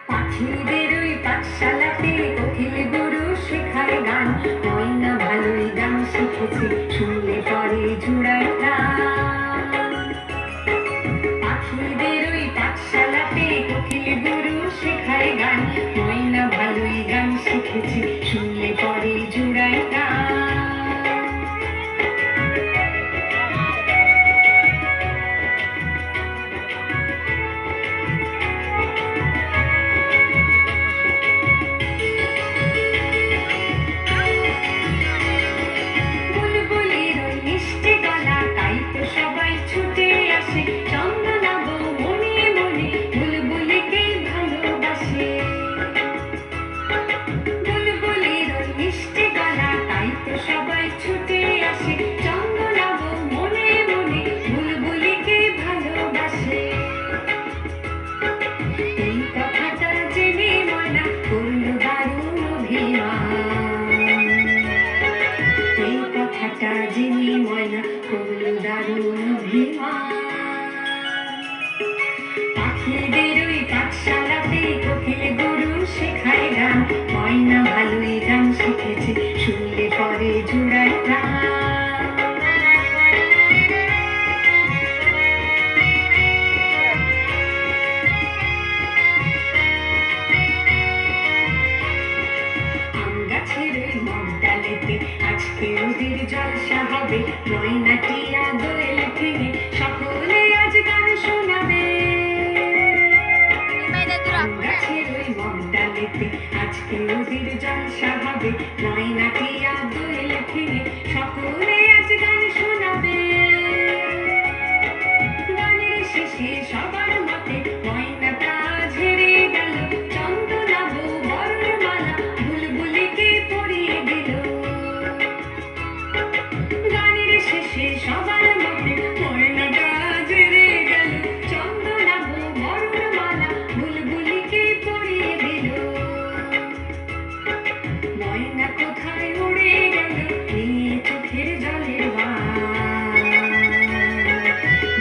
পাখিদের ওই পাঠশালাতে কোকিল গুরু শেখায় গান, ময়না ভালোই গান শিখেছে, শুনলে পরে জুড়ায় প্রাণ। পাখিদের ওই পাঠশালাতে কোকিল গুরু শেখায় গান, ময়না ভালোই গান শিখেছে, শুনলে পরে জুড়ায় প্রাণ। পাখিদের ওই পাঠশালাতে কোকিল গুরু শেখায় গান, ময়না ভালোই গান শিখেছে, শুনলে পরে জুড়ায় প্রাণ। আম গাছের ওই মগডালেতে আজকে ওদের জলসা হবে, ময়না টিয়া দোয়েল ভেঙে সকলে আজ গান শোনাবে। গাছের ওই মগডালেতে আজকে ওদের জলসা হবে, ময়না টিয়া দোয়েল ভেঙে সকলে আজ গান শোনাবে। গানের শেষে সবার মতে ময়নাটা ঝেড়ে গেল, চন্দনাবু বরণ মালা বুলবুলিকে পরিয়ে দিল। গানের শেষে সবার মতে ময়নাটা ঝেড়ে গেল, চন্দনাবু বরণ মালা বুলবুলিকে পরিয়ে দিল। ময়না কোথায় উড়ে গেল নিয়ে চোখের জলের বান,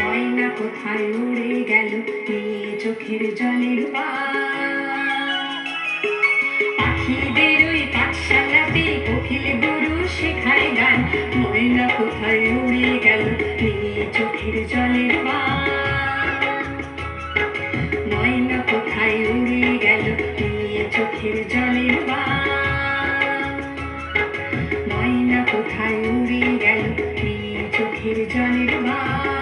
ময়না কোথায় উড়ে গেল নিয়ে চোখের জলের বান। পাখিদের ওই পাঠশালাতে কোকিল গুরু শেখায় গান, ময়না কোথায় উড়ে গেল নিয়ে চোখের জলের বান। ময়না কোথায় উড়ে গেল নিয়ে চোখের জলের বান, ময়না কোথায় উড়ে গেল নিয়ে চোখের জলের বান।